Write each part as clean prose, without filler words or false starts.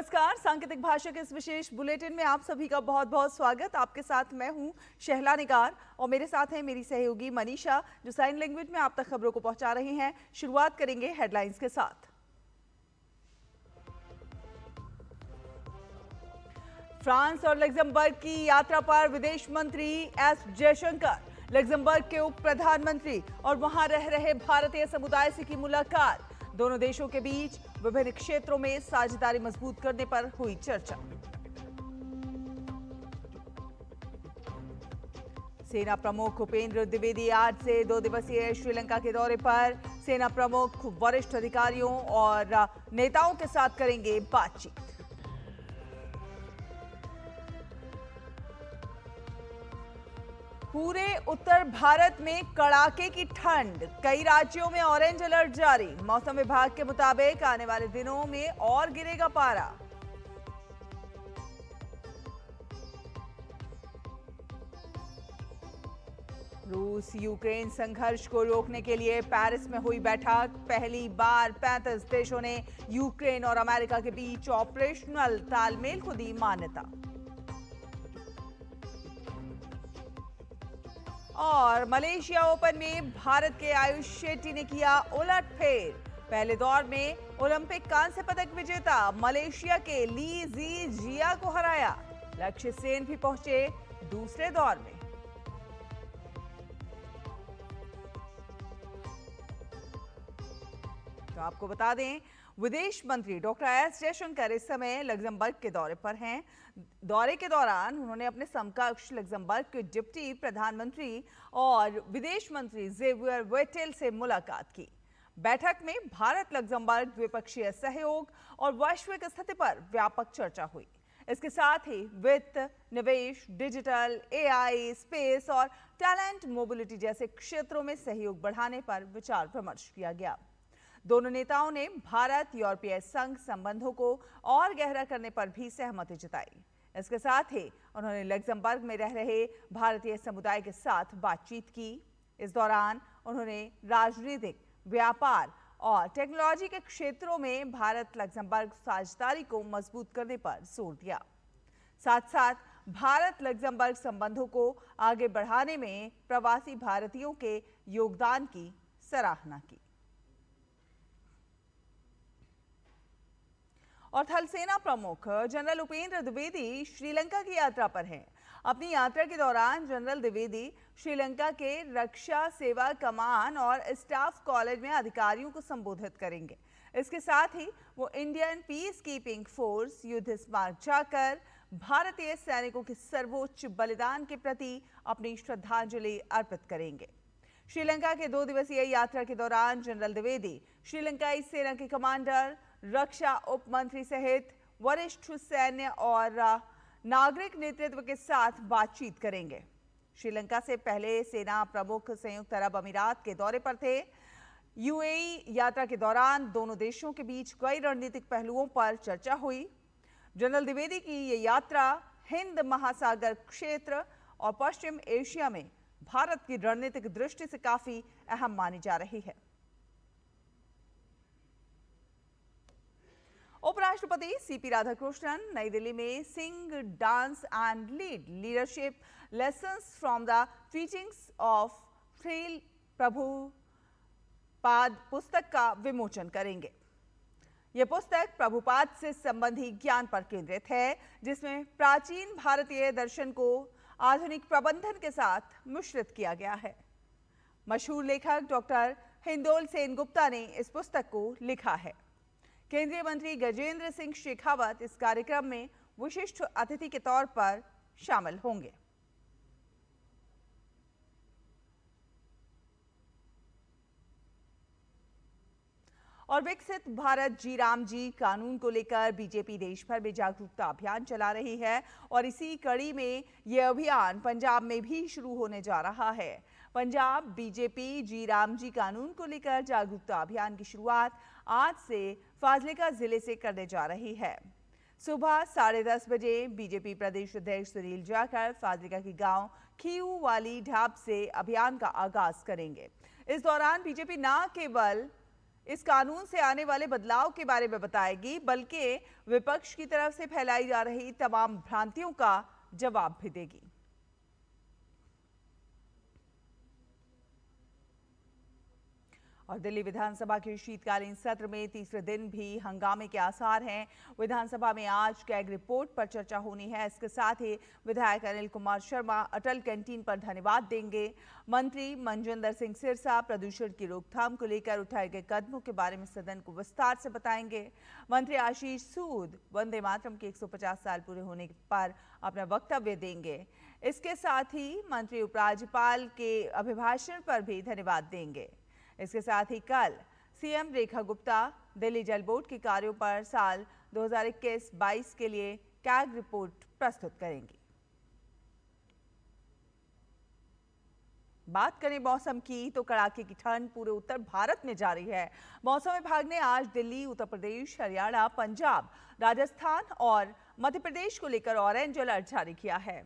नमस्कार। सांकेतिक भाषा के इस विशेष बुलेटिन में आप सभी का बहुत बहुत स्वागत। आपके साथ मैं हूं शहला निगार और मेरे साथ है मेरी सहयोगी मनीषा, जो साइन लैंग्वेज में आप तक खबरों को पहुंचा रही हैं। शुरुआत करेंगे हेडलाइंस के साथ। फ्रांस और लग्जमबर्ग की यात्रा पर विदेश मंत्री एस जयशंकर, लग्जमबर्ग के उप प्रधानमंत्री और वहां रह रहे भारतीय समुदाय से की मुलाकात। दोनों देशों के बीच विभिन्न क्षेत्रों में साझेदारी मजबूत करने पर हुई चर्चा। सेना प्रमुख उपेंद्र द्विवेदी आज से 2 दिवसीय श्रीलंका के दौरे पर। सेना प्रमुख वरिष्ठ अधिकारियों और नेताओं के साथ करेंगे बातचीत। पूरे उत्तर भारत में कड़ाके की ठंड, कई राज्यों में ऑरेंज अलर्ट जारी। मौसम विभाग के मुताबिक आने वाले दिनों में और गिरेगा पारा। रूस यूक्रेन संघर्ष को रोकने के लिए पेरिस में हुई बैठक। पहली बार 35 देशों ने यूक्रेन और अमेरिका के बीच ऑपरेशनल तालमेल को दी मान्यता। और मलेशिया ओपन में भारत के आयुष शेट्टी ने किया उलटफेर। पहले दौर में ओलंपिक कांस्य पदक विजेता मलेशिया के ली जी जिया को हराया। लक्ष्य सेन भी पहुंचे दूसरे दौर में। तो आपको बता दें, विदेश मंत्री डॉक्टर एस जयशंकर इस समय लग्जमबर्ग के दौरे पर हैं। दौरे के दौरान उन्होंने अपने समकक्ष लग्जमबर्ग के डिप्टी प्रधानमंत्री और विदेश मंत्री जेवियर वेटेल से मुलाकात की। बैठक में भारत लग्जमबर्ग द्विपक्षीय सहयोग और वैश्विक स्थिति पर व्यापक चर्चा हुई। इसके साथ ही वित्त, निवेश, डिजिटल, एआई, स्पेस और टैलेंट मोबिलिटी जैसे क्षेत्रों में सहयोग बढ़ाने पर विचार विमर्श किया गया। दोनों नेताओं ने भारत यूरोपीय संघ संबंधों को और गहरा करने पर भी सहमति जताई। इसके साथ ही उन्होंने लग्जमबर्ग में रह रहे भारतीय समुदाय के साथ बातचीत की। इस दौरान उन्होंने राजनीतिक, व्यापार और टेक्नोलॉजी के क्षेत्रों में भारत लग्जमबर्ग साझेदारी को मजबूत करने पर जोर दिया। साथ साथ भारत लग्जमबर्ग संबंधों को आगे बढ़ाने में प्रवासी भारतीयों के योगदान की सराहना की। और थल सेना प्रमुख जनरल उपेंद्र द्विवेदी श्रीलंका की यात्रा पर हैं। अपनी यात्रा के दौरान जनरल द्विवेदी श्रीलंका के रक्षा सेवा कमान और स्टाफ कॉलेज में अधिकारियों को संबोधित करेंगे। इसके साथ ही वो इंडियन पीस कीपिंग फोर्स युद्ध स्मारक जाकर भारतीय सैनिकों के सर्वोच्च बलिदान के प्रति अपनी श्रद्धांजलि अर्पित करेंगे। श्रीलंका के 2 दिवसीय यात्रा के दौरान जनरल द्विवेदी श्रीलंकाई सेना के कमांडर, रक्षा उप मंत्री सहित वरिष्ठ सैन्य और नागरिक नेतृत्व के साथ बातचीत करेंगे। श्रीलंका से पहले सेना प्रमुख संयुक्त अरब अमीरात के दौरे पर थे। यूएई यात्रा के दौरान दोनों देशों के बीच कई रणनीतिक पहलुओं पर चर्चा हुई। जनरल द्विवेदी की ये यात्रा हिंद महासागर क्षेत्र और पश्चिम एशिया में भारत की रणनीतिक दृष्टि से काफी अहम मानी जा रही है। उपराष्ट्रपति सीपी राधाकृष्णन नई दिल्ली में sing, dance and leadership lessons from the teachings of Shrila Prabhupada पुस्तक का विमोचन करेंगे। यह पुस्तक प्रभुपाद से संबंधी ज्ञान पर केंद्रित है, जिसमें प्राचीन भारतीय दर्शन को आधुनिक प्रबंधन के साथ मिश्रित किया गया है। मशहूर लेखक डॉक्टर हिंदोल सेन गुप्ता ने इस पुस्तक को लिखा है। केंद्रीय मंत्री गजेंद्र सिंह शेखावत इस कार्यक्रम में विशिष्ट अतिथि के तौर पर शामिल होंगे। और विकसित भारत जी राम जी कानून को लेकर बीजेपी देश भर में जागरूकता अभियान चला रही है और इसी कड़ी में यह अभियान पंजाब में भी शुरू होने जा रहा है। पंजाब बीजेपी जी राम जी कानून को लेकर जागरूकता अभियान की शुरुआत आज से फाजिलका जिले से करने जा रही है। सुबह 10:30 बजे बीजेपी प्रदेश अध्यक्ष सुनील जाखड़ फाजिलका के गांव खीऊ वाली ढाब से अभियान का आगाज करेंगे। इस दौरान बीजेपी न केवल इस कानून से आने वाले बदलाव के बारे में बताएगी, बल्कि विपक्ष की तरफ से फैलाई जा रही तमाम भ्रांतियों का जवाब भी देगी। और दिल्ली विधानसभा के शीतकालीन सत्र में तीसरे दिन भी हंगामे के आसार हैं। विधानसभा में आज कैग रिपोर्ट पर चर्चा होनी है। इसके साथ ही विधायक अनिल कुमार शर्मा अटल कैंटीन पर धन्यवाद देंगे। मंत्री मनजिंदर सिंह सिरसा प्रदूषण की रोकथाम को लेकर उठाए गए कदमों के बारे में सदन को विस्तार से बताएंगे। मंत्री आशीष सूद वंदे मातरम के 150 साल पूरे होने पर अपना वक्तव्य देंगे। इसके साथ ही मंत्री उपराज्यपाल के अभिभाषण पर भी धन्यवाद देंगे। इसके साथ ही कल सीएम रेखा गुप्ता दिल्ली जल बोर्ड के कार्यों पर साल 2021-22 के लिए कैग रिपोर्ट प्रस्तुत करेंगी। बात करें मौसम की तो कड़ाके की ठंड पूरे उत्तर भारत में जारी है। मौसम विभाग ने आज दिल्ली, उत्तर प्रदेश, हरियाणा, पंजाब, राजस्थान और मध्य प्रदेश को लेकर ऑरेंज अलर्ट जारी किया है।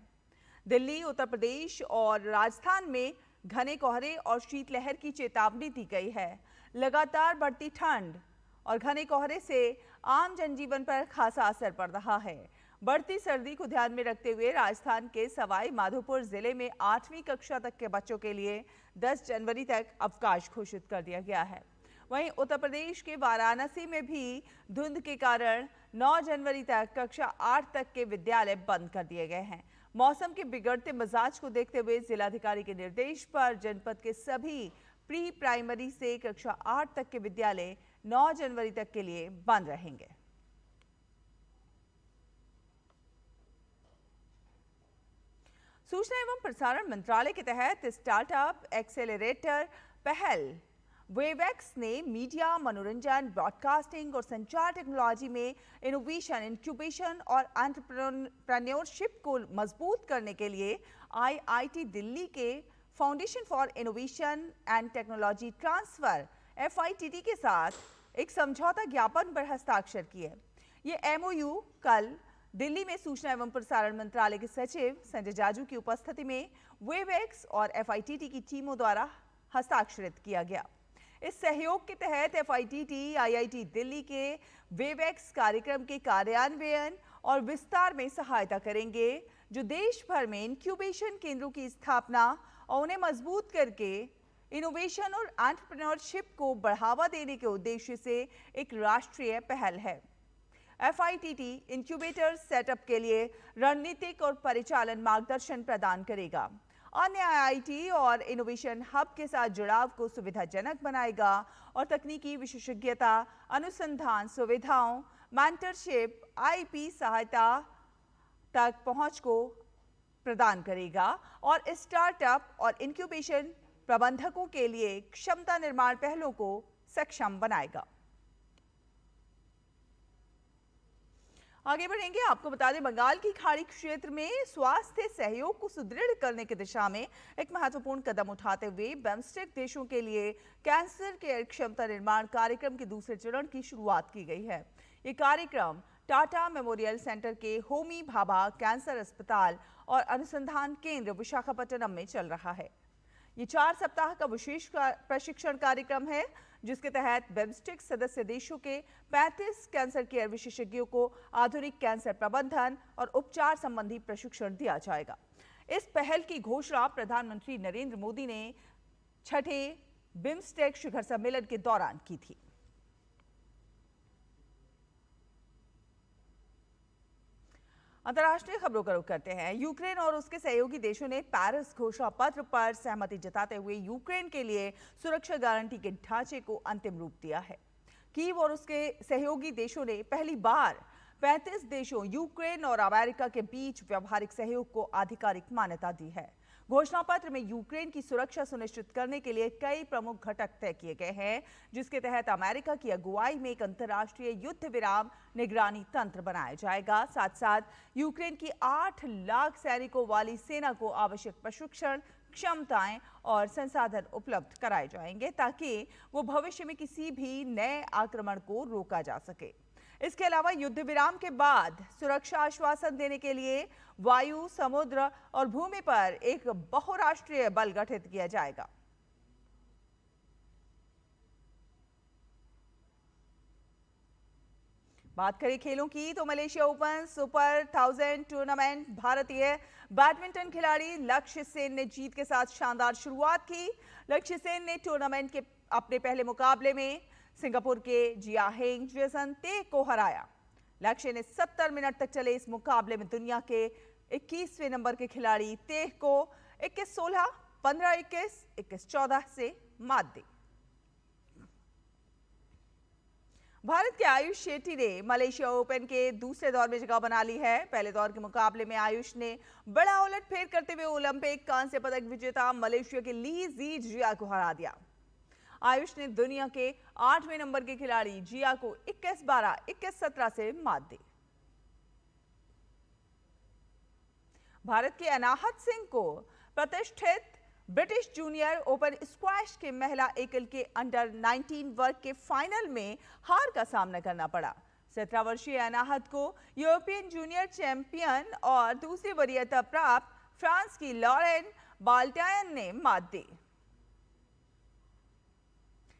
दिल्ली, उत्तर प्रदेश और राजस्थान में घने कोहरे और शीतलहर की चेतावनी दी गई है। लगातार बढ़ती ठंड और घने कोहरे से आम जनजीवन पर खासा असर पड़ रहा है। बढ़ती सर्दी को ध्यान में रखते हुए राजस्थान के सवाई माधोपुर जिले में 8वीं कक्षा तक के बच्चों के लिए 10 जनवरी तक अवकाश घोषित कर दिया गया है। वहीं उत्तर प्रदेश के वाराणसी में भी धुंध के कारण 9 जनवरी तक कक्षा 8 तक के विद्यालय बंद कर दिए गए हैं। मौसम के बिगड़ते मिजाज को देखते हुए जिलाधिकारी के निर्देश पर जनपद के सभी प्री प्राइमरी से कक्षा 8 तक के विद्यालय 9 जनवरी तक के लिए बंद रहेंगे। सूचना एवं प्रसारण मंत्रालय के तहत स्टार्टअप एक्सेलरेटर पहल वेवएक्स ने मीडिया, मनोरंजन, ब्रॉडकास्टिंग और संचार टेक्नोलॉजी में इनोवेशन, इंक्यूबेशन और एंटरप्रेन्योरशिप को मजबूत करने के लिए आईआईटी दिल्ली के foundation for innovation and technology transfer FITT के साथ एक समझौता ज्ञापन पर हस्ताक्षर किए। ये MOU कल दिल्ली में सूचना एवं प्रसारण मंत्रालय के सचिव संजय जाजू की उपस्थिति में वेवएक्स और FITT की टीमों द्वारा हस्ताक्षरित किया गया। इस सहयोग के तहत FITT IIT दिल्ली के वेवएक्स कार्यक्रम के कार्यान्वयन और विस्तार में सहायता करेंगे, जो देश भर में इंक्यूबेशन केंद्रों की स्थापना और उन्हें मजबूत करके इनोवेशन और एंटरप्रेन्योरशिप को बढ़ावा देने के उद्देश्य से एक राष्ट्रीय पहल है। FITT इंक्यूबेटर सेटअप के लिए रणनीतिक और परिचालन मार्गदर्शन प्रदान करेगा। अन्य IIT और इनोवेशन हब के साथ जुड़ाव को सुविधाजनक बनाएगा और तकनीकी विशेषज्ञता, अनुसंधान सुविधाओं, मेंटरशिप, IP सहायता तक पहुंच को प्रदान करेगा और स्टार्टअप और इंक्यूबेशन प्रबंधकों के लिए क्षमता निर्माण पहलों को सक्षम बनाएगा। आगे बढ़ेंगे। आपको बता दें, बंगाल की खाड़ी क्षेत्र में स्वास्थ्य सहयोग को सुदृढ़ करने की दिशा में एक महत्वपूर्ण कदम उठाते हुए बिम्स्टेक देशों के लिए कैंसर केयर क्षमता निर्माण कार्यक्रम के दूसरे चरण की शुरुआत की गई है। ये कार्यक्रम टाटा मेमोरियल सेंटर के होमी भाभा कैंसर अस्पताल और अनुसंधान केंद्र विशाखापट्टनम में चल रहा है। ये 4 सप्ताह का विशेष प्रशिक्षण कार्यक्रम है, जिसके तहत बिम्स्टेक सदस्य देशों के 35 कैंसर केयर विशेषज्ञों को आधुनिक कैंसर प्रबंधन और उपचार संबंधी प्रशिक्षण दिया जाएगा। इस पहल की घोषणा प्रधानमंत्री नरेंद्र मोदी ने 6ठे बिम्स्टेक शिखर सम्मेलन के दौरान की थी। अंतर्राष्ट्रीय खबरों का रुख करते हैं। यूक्रेन और उसके सहयोगी देशों ने पेरिस घोषणा पत्र पर सहमति जताते हुए यूक्रेन के लिए सुरक्षा गारंटी के ढांचे को अंतिम रूप दिया है। कीव और उसके सहयोगी देशों ने पहली बार 35 देशों यूक्रेन और अमेरिका के बीच व्यावहारिक सहयोग को आधिकारिक मान्यता दी है। घोषणा पत्र में यूक्रेन की सुरक्षा सुनिश्चित करने के लिए कई प्रमुख घटक तय किए गए हैं, जिसके तहत अमेरिका की अगुवाई में एक अंतर्राष्ट्रीय युद्ध विराम निगरानी तंत्र बनाया जाएगा। साथ साथ यूक्रेन की 8 लाख सैनिकों वाली सेना को आवश्यक प्रशिक्षण, क्षमताएं और संसाधन उपलब्ध कराए जाएंगे, ताकि वो भविष्य में किसी भी नए आक्रमण को रोका जा सके। इसके अलावा युद्ध विराम के बाद सुरक्षा आश्वासन देने के लिए वायु, समुद्र और भूमि पर एक बहुराष्ट्रीय बल गठित किया जाएगा। बात करें खेलों की तो मलेशिया ओपन सुपर 1000 टूर्नामेंट भारतीय बैडमिंटन खिलाड़ी लक्ष्य सेन ने जीत के साथ शानदार शुरुआत की। लक्ष्य सेन ने टूर्नामेंट के अपने पहले मुकाबले में सिंगापुर के जियाहेंग जेसन ते को हराया। लक्ष्य ने 70 मिनट तक चले इस मुकाबले में दुनिया के 21वें नंबर के खिलाड़ी ते को 21-16, 15-21, 21-14 से मात दी। भारत के आयुष शेट्टी ने मलेशिया ओपन के दूसरे दौर में जगह बना ली है। पहले दौर के मुकाबले में आयुष ने बड़ा उलटफेर करते हुए ओलंपिक कांस्य पदक विजेता मलेशिया के ली जी जिया को हरा दिया। आयुष ने दुनिया के 8वें नंबर के खिलाड़ी जिया को 21-12, 21-17 से मात दी। भारत के अनाहत सिंह को प्रतिष्ठित ब्रिटिश जूनियर ओपन स्क्वैश के महिला एकल के अंडर 19 वर्ग के फाइनल में हार का सामना करना पड़ा। 17 वर्षीय अनाहत को यूरोपियन जूनियर चैंपियन और दूसरी वरीयता प्राप्त फ्रांस की लॉरेन बाल्टायन ने मात दी।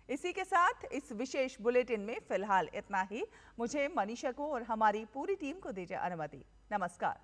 इसी के साथ इस विशेष बुलेटिन में फिलहाल इतना ही। मुझे मनीषा को और हमारी पूरी टीम को दीजिए अनुमति। नमस्कार।